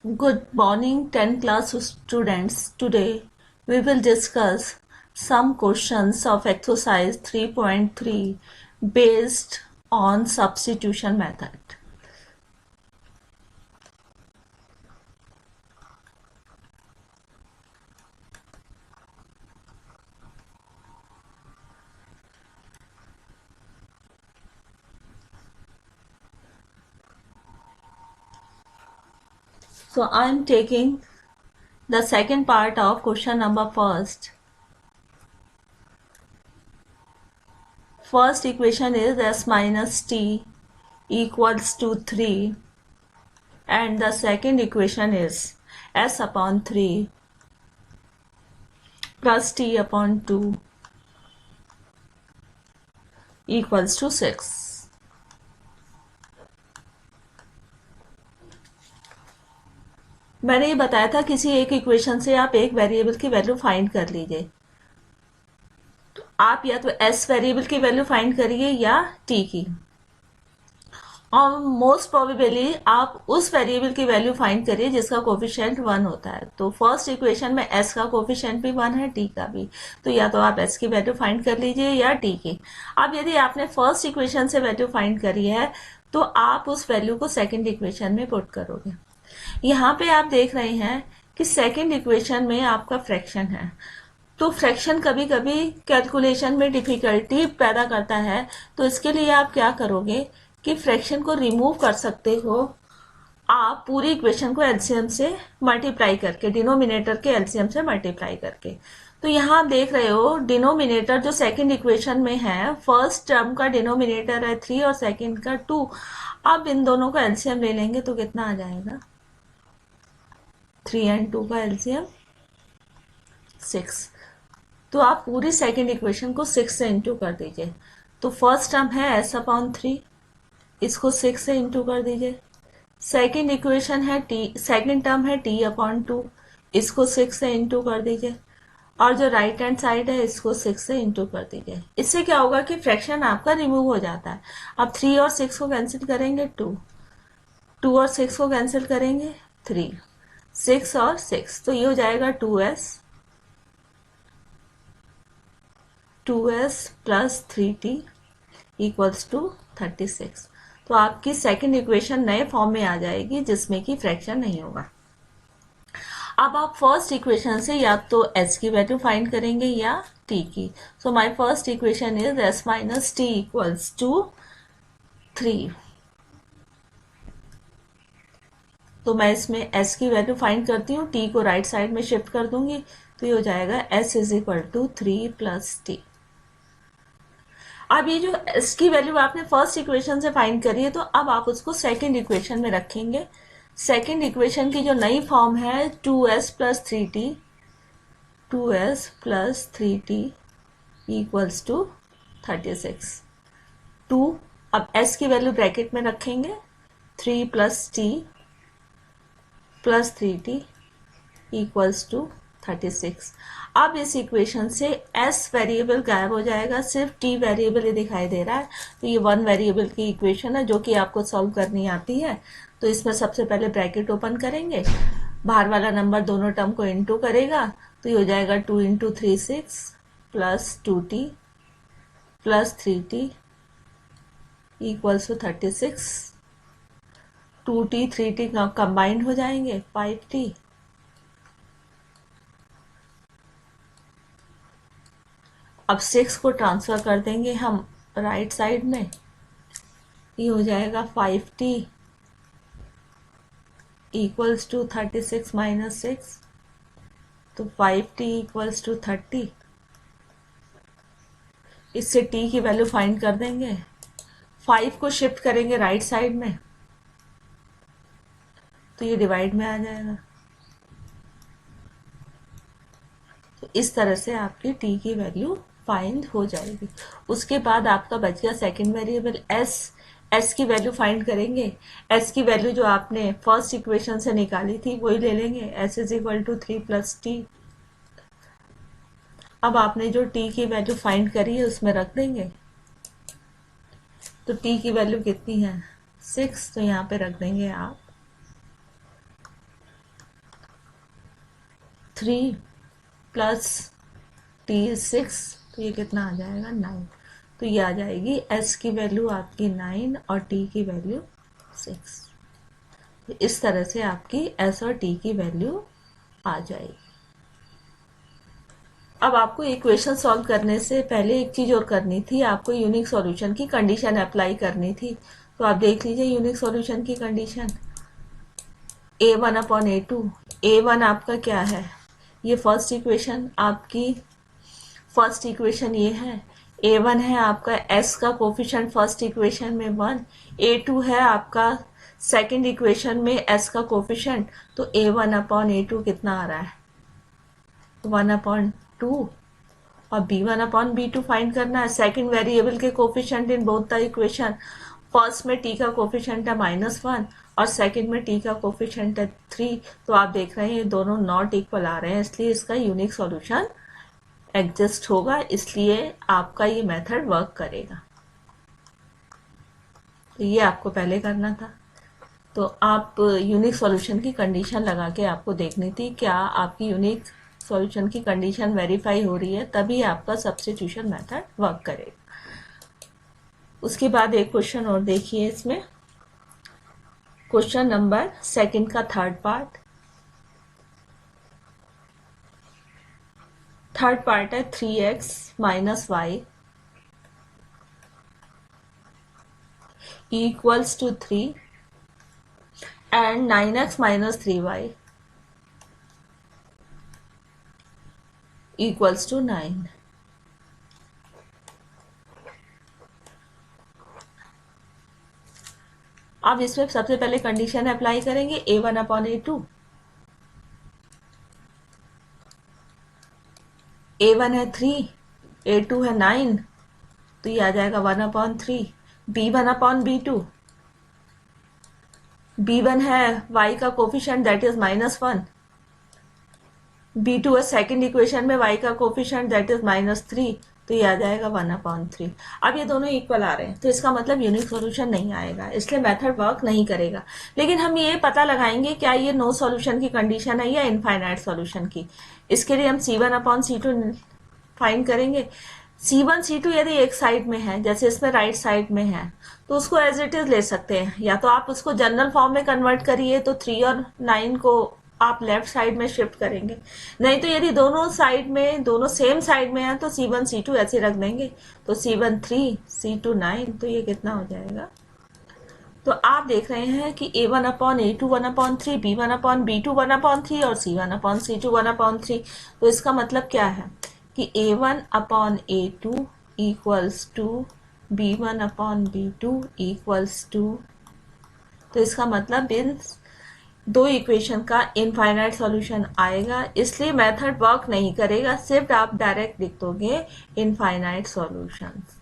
Good morning, 10th class students. Today we will discuss some questions of exercise 3.3 based on substitution method. So I am taking the second part of question number first. First equation is s minus t equals to 3 and the second equation is s upon 3 plus t upon 2 equals to 6. मैंने ये बताया था किसी एक equation से आप एक variable की वैल्यू फाइंड कर लीजिए। तो आप या तो एस वेरिएबल की वैल्यू फाइंड करिए या टी की, और मोस्ट प्रोबेबली आप उस वेरिएबल की वैल्यू फाइंड करिए जिसका कोफिशिएंट 1 होता है। तो फर्स्ट इक्वेशन में एस का कोफिशिएंट भी 1 है, टी का भी, तो या तो आप एस की वैल्यू फाइंड कर लीजिए या टी की। अब यदि आपने फर्स्ट इक्वेशन से वैल्यू फाइंड करी है तो आप उस वैल्यू को सेकेंड इक्वेशन में पुट करोगे। यहाँ पे आप देख रहे हैं कि सेकेंड इक्वेशन में आपका फ्रैक्शन है, तो फ्रैक्शन कभी कभी कैलकुलेशन में डिफिकल्टी पैदा करता है। तो इसके लिए आप क्या करोगे कि फ्रैक्शन को रिमूव कर सकते हो आप पूरी इक्वेशन को एलसीएम से मल्टीप्लाई करके, डिनोमिनेटर के एलसीएम से मल्टीप्लाई करके। तो यहाँ आप देख रहे हो डिनोमिनेटर जो सेकंड इक्वेशन में है, फर्स्ट टर्म का डिनोमिनेटर है 3 और सेकंड का 2। अब इन दोनों का एलसीएम ले लेंगे तो कितना आ जाएगा, 3 एंड 2 का एलसीएम 6। तो आप पूरी सेकंड इक्वेशन को 6 से इंटू कर दीजिए। तो फर्स्ट टर्म है s अपॉन 3, इसको 6 से इंटू कर दीजिए। सेकंड इक्वेशन है सेकंड टर्म है t अपॉन 2, इसको 6 से इंटू कर दीजिए। और जो राइट हैंड साइड है इसको 6 से इंटू कर दीजिए। इससे क्या होगा कि फ्रैक्शन आपका रिमूव हो जाता है। अब 3 और 6 को कैंसिल करेंगे 2 और 6 को कैंसिल करेंगे 3, 6 और 6, तो ये हो जाएगा 2s plus 3t equals to 36। तो आपकी सेकंड इक्वेशन नए फॉर्म में आ जाएगी जिसमें कि फ्रैक्शन नहीं होगा। अब आप फर्स्ट इक्वेशन से या तो s की वैल्यू फाइंड करेंगे या t की। So my first equation is s minus T equals to 3। तो मैं इसमें s की वैल्यू फाइंड करती हूँ, t को राइट साइड में शिफ्ट कर दूंगी, तो ये हो जाएगा s is equal to 3 plus T. अब ये जो s की वैल्यू आपने फर्स्ट इक्वेशन से फाइंड करी है, तो अब आप उसको सेकंड इक्वेशन में रखेंगे। सेकंड इक्वेशन की जो नई फॉर्म है 2s plus 3t, 2s plus 3t equals to 36। 2, अब s की वैल्यू ब्रैकेट में रखेंगे, 3 plus t plus 3t equals to 36। अब इस इक्वेशन से s वेरिएबल गायब हो जाएगा, सिर्फ t वेरिएबल ही दिखाई दे रहा है। तो ये 1 वेरिएबल की इक्वेशन है जो कि आपको सॉल्व करनी आती है। तो इसमें सबसे पहले ब्रैकेट ओपन करेंगे, बाहर वाला नंबर दोनों टर्म को इंटू करेगा, तो ये हो जाएगा 2 into 3 6 plus 2t plus 3t equals to 36। 2t 3t combined हो जाएंगे 5t। अब 6 को ट्रांसफर कर देंगे हम राइट साइड में, ये हो जाएगा 5t इक्वल्स टू 36 माइनस 6, तो 5t इक्वल्स टू 30। इससे t की वैल्यू फाइंड कर देंगे, 5 को शिफ्ट करेंगे राइट साइड में, तो ये डिवाइड में आ जाएगा। तो इस तरह से आपकी t की वैल्यू फाइंड हो जाएगी। उसके बाद आपका बच गया सेकेंड वेरिएबल s की वैल्यू फाइंड करेंगे। s की वैल्यू जो आपने फर्स्ट इक्वेशन से निकाली थी वही ले लेंगे, s is equal to 3 plus T. अब आपने जो t की वैल्यू फाइंड करी है उसमें रख देंगे। तो t की वैल्यू कितनी है 6, तो यहाँ पे रख देंगे आप 3 प्लस टी 6, तो ये कितना आ जाएगा 9। तो ये आ जाएगी s की वैल्यू आपकी 9 और t की वैल्यू 6। इस तरह से आपकी s और t की वैल्यू आ जाएगी। अब आपको इक्वेशन सॉल्व करने से पहले एक चीज और करनी थी, आपको यूनिक सॉल्यूशन की कंडीशन अप्लाई करनी थी। तो आप देख लीजिए यूनिक सॉल्यूशन की condition a1 upon a2। a1 आपका क्या है, ये फर्स्ट इक्वेशन आपकी, फर्स्ट इक्वेशन ये है। a1 है आपका s का कोफिशिएंट फर्स्ट इक्वेशन में 1, a2 है आपका सेकंड इक्वेशन में s का कोफिशिएंट। तो a1 अपॉन a2 कितना आ रहा है 1/2, और b1 अपॉन b2 फाइंड करना है। सेकंड वेरिएबल के coefficient in both the equation, first में t का कोफिशिएंट है -1 और सेकंड में t का कोफिशिएंट है 3। तो आप देख रहे हैं ये दोनों नॉट इक्वल आ रहे हैं, इसलिए इसका यूनिक सॉल्यूशन एग्जिस्ट होगा, इसलिए आपका ये मेथड वर्क करेगा। तो ये आपको पहले करना था। तो आप यूनिक सॉल्यूशन की कंडीशन लगा के आपको देखनी थी क्या आपकी यूनिक सॉल्यूशन की कंडीशन वेरीफाई हो रही है, तभी आपका सब्स्टिट्यूशन मेथड वर्क करेगा। उसके बाद एक क्वेश्चन और देखिए, इसमें क्वेश्चन नंबर सेकंड का थर्ड पार्ट है 3x minus Y equals to 3 and 9x minus 3y equals to 9। अब इसमें सबसे पहले कंडीशन अप्लाई करेंगे a1 अपॉन a2। a1 है 3, a2 है 9, तो ये आ जाएगा 1/3। b1 अपॉन b2, b1 है y का कोफिशिएंट दैट इज -1, b2 है सेकंड इक्वेशन में y का कोफिशिएंट दैट इज -3, तो ये आ जाएगा 1/3। अब ये दोनों इक्वल आ रहे हैं, तो इसका मतलब यूनिक सॉल्यूशन नहीं आएगा, इसलिए मेथड वर्क नहीं करेगा। लेकिन हम ये पता लगाएंगे क्या ये नो सॉल्यूशन की कंडीशन है या इनफाइनाइट सॉल्यूशन की। इसके लिए हम c1/c2 फाइंड करेंगे। c1 c2 यदि एक साइड में है, जैसे इसमें राइट साइड में है, तो उसको एज इट इज ले सकते हैं, या तो आप उसको जनरल फॉर्म में कन्वर्ट करिए, तो 3 और 9 को आप लेफ्ट साइड में शिफ्ट करेंगे। नहीं तो यदि दोनों साइड में, दोनों सेम साइड में है, तो c1 c2 ऐसे रख देंगे, तो c1 3 c2 9, तो ये कितना हो जाएगा। तो आप देख रहे हैं कि a1 upon a2 1/3, b1 upon b2 1/3 और c1 अपॉन c2 1/3। तो इसका मतलब क्या है कि a1 upon a2 equals to b1 upon b2 equals to, तो इसका मतलब इन दो इक्वेशन का इनफाइनाइट सॉल्यूशन आएगा, इसलिए मेथड वर्क नहीं करेगा, सिर्फ आप डायरेक्ट लिख दोगे इनफाइनाइट सॉल्यूशंस।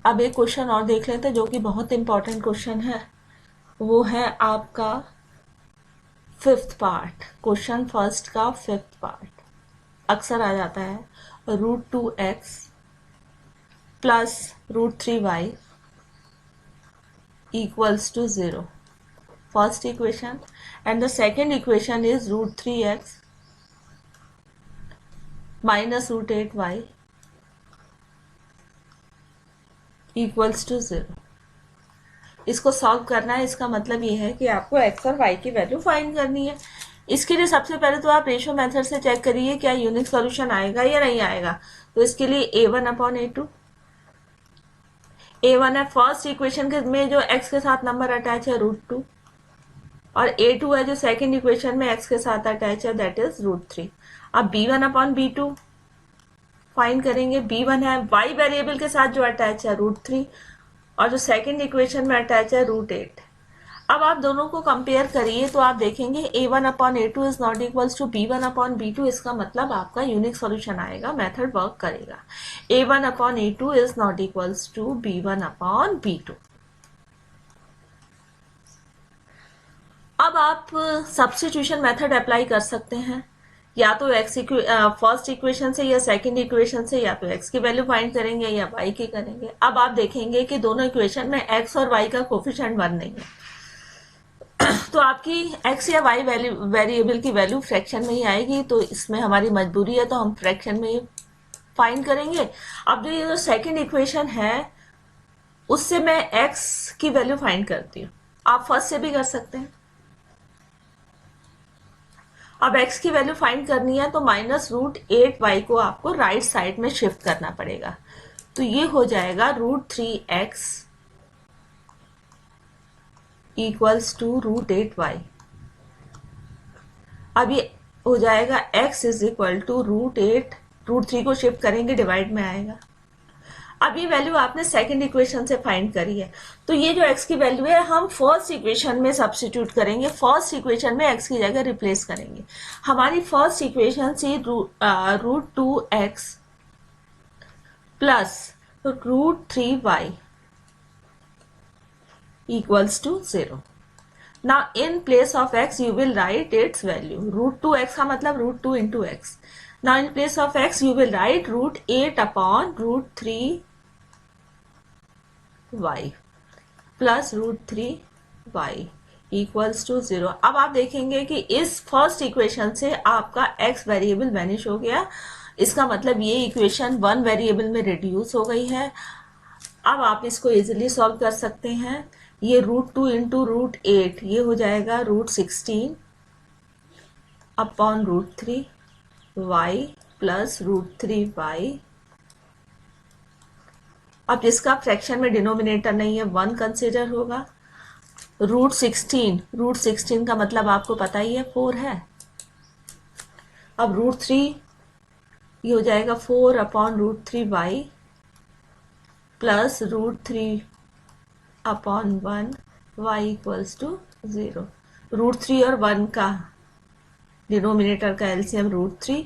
अब एक क्वेश्चन और देख लेते हैं जो कि बहुत इंपॉर्टेंट क्वेश्चन है, वो है आपका फिफ्थ पार्ट, क्वेश्चन फर्स्ट का फिफ्थ पार्ट। अक्सर आ जाता है √2x plus √3y equals to 0, first equation, and the second equation is √3x minus √8y equals to 0। इसको सॉल्व करना है, इसका मतलब ये है कि आपको x और y की वैल्यू फाइंड करनी है। इसके लिए सबसे पहले तो आप रेशियो मेथड से चेक करिए क्या यूनिक सॉल्यूशन आएगा या नहीं आएगा। तो इसके लिए a1 अपॉन a2, a1 है फर्स्ट इक्वेशन के में जो x के साथ नंबर अटैच है √2, और a2 है जो सेकंड इक्वेशन में x के साथ अटैच है दैट इज √3। अब b1 अपॉन b2 फाइंड करेंगे। b1 है y वेरिएबल के साथ जो अटैच है √3, और जो सेकंड इक्वेशन में अटैच है √8। अब आप दोनों को कंपेयर करिए तो आप देखेंगे a1 upon a2 is not equals to b1 upon b2, इसका मतलब आपका यूनिक सॉल्यूशन आएगा, मेथड वर्क करेगा। a1 upon a2 is not equals to b1 upon b2। अब आप सब्स्टिट्यूशन मेथड अप्लाई कर सकते हैं, या तो x फर्स्ट इक्वेशन से या सेकंड इक्वेशन से, या तो x की वैल्यू फाइंड करेंगे या y की करेंगे। अब आप देखेंगे कि दोनों इक्वेशन में x और y का कोफिशिएंट 1 नहीं है, तो आपकी एक्स या वाई वेरिएबल की वैल्यू फ्रैक्शन में ही आएगी, तो इसमें हमारी मजबूरी है, तो हम फ्रैक्शन में ही फाइंड करेंगे। अब जो ये जो सेकंड इक्वेशन है उससे मैं x की वैल्यू फाइंड करती हूँ। आप फर्स्ट से भी कर सकते हैं। अब x की वैल्यू फाइंड करनी है तो -√8y को आपको राइट साइड में शिफ्ट करना पड़ेगा, तो ये हो जाएगा √3x इक्वल्स टू √8y। अब ये हो जाएगा x इज इक्वल टू √3 को शिफ्ट करेंगे डिवाइड में आएगा। अब ये वैल्यू आपने सेकंड इक्वेशन से फाइंड करी है, तो ये जो x की वैल्यू है हम फर्स्ट इक्वेशन में सब्स्टिट्यूट करेंगे, फर्स्ट इक्वेशन में x की जगह रिप्लेस करेंगे। हमारी फर्स्ट इक्वेशन थी √2x plus √3y equals to 0. Now in place of x you will write its value. √2x का मतलब √2 into x. Now in place of x you will write √8 upon √3y plus √3y equals to 0. अब आप देखेंगे कि इस first equation से आपका x variable vanish हो गया, इसका मतलब ये इक्वेशन 1 वेरिएबल में रिड्यूस हो गई है। अब आप इसको इजीली सॉल्व कर सकते हैं। ये √2 इंटू √8 ये हो जाएगा √16 अपॉन √3y प्लस √3y। अब जिसका फ्रैक्शन में डिनोमिनेटर नहीं है 1 कंसिडर होगा। √16 का मतलब आपको पता ही है 4 है। अब √3 ये हो जाएगा 4 upon √3y plus √3 upon 1 y equals to 0। √3 और 1 का डिनोमिनेटर का एलसीएम √3।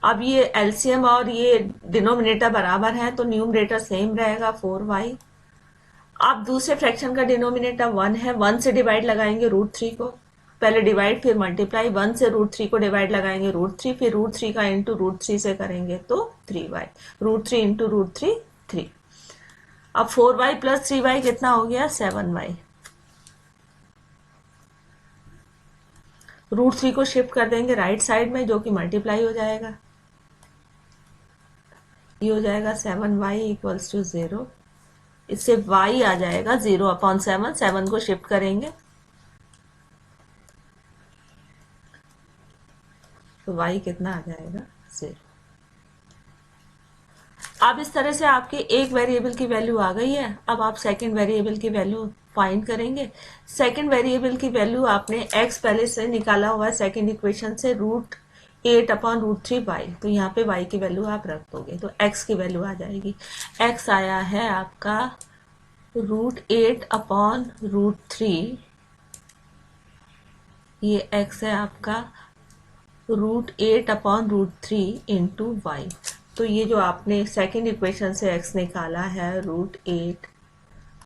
अब ये एलसीएम और ये डिनोमिनेटर बराबर है तो न्यूमरेटर सेम रहेगा 4y। अब दूसरे फ्रैक्शन का डिनोमिनेटर 1 है, 1 से डिवाइड लगाएंगे √3 को, पहले डिवाइड फिर मल्टीप्लाई, 1 से √3 को डिवाइड लगाएंगे √3, फिर √3 का इंटू √3 से करेंगे तो 3y, √3 इंटू √3 3। अब 4y प्लस 3y कितना हो गया 7y। √3 को शिफ्ट कर देंगे राइट साइड में जो कि मल्टीप्लाई हो जाएगा, ये हो जाएगा 7y इक्वल्स टू 0। इससे y आ जाएगा 0/7, 7 को शिफ्ट करेंगे तो y कितना आ जाएगा 0। अब इस तरह से आपके एक वेरिएबल की वैल्यू आ गई है। अब आप सेकंड वेरिएबल की वैल्यू फाइंड करेंगे। सेकंड वेरिएबल की वैल्यू आपने x पहले से निकाला हुआ है सेकंड इक्वेशन से √8 अपॉन √3y, तो यहाँ पे y की वैल्यू आप रख दोगे तो x की वैल्यू आ जाएगी। x आया है आपका √8 अपॉन √3, ये x है आपका √8 अपॉन √3 इंटू y। तो ये जो आपने सेकंड इक्वेशन से x निकाला है √8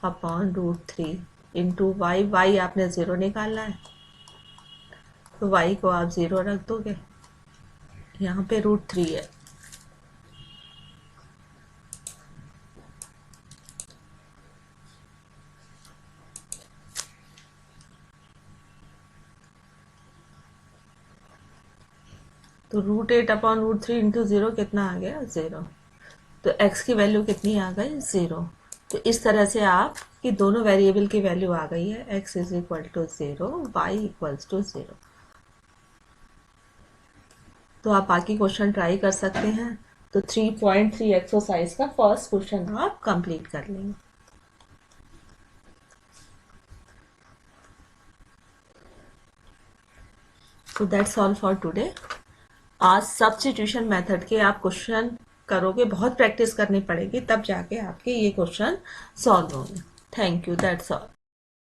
अपॉन √3 इंटू y आपने 0 निकालना है तो y को आप 0 रख दोगे, यहाँ पे √3 है। तो √8 अपॉन √3 इंटू 0 कितना आ गया 0। तो x की वैल्यू कितनी आ गई 0। तो इस तरह से आप कि दोनों वेरिएबल की वैल्यू आ गई है, x is equal to 0, y equals to 0। तो आप बाकी क्वेश्चन ट्राई कर सकते हैं। तो 3.3 एक्सरसाइज का फर्स्ट क्वेश्चन आप कंप्लीट कर लेंगे। तो दैट्स ऑल फॉर टुडे। आज सब्स्टिट्यूशन मेथड के आप क्वेश्चन करोगे, बहुत प्रैक्टिस करनी पड़ेगी तब जाके आपके ये क्वेश्चन सॉल्व होंगे। Thank you, that's all.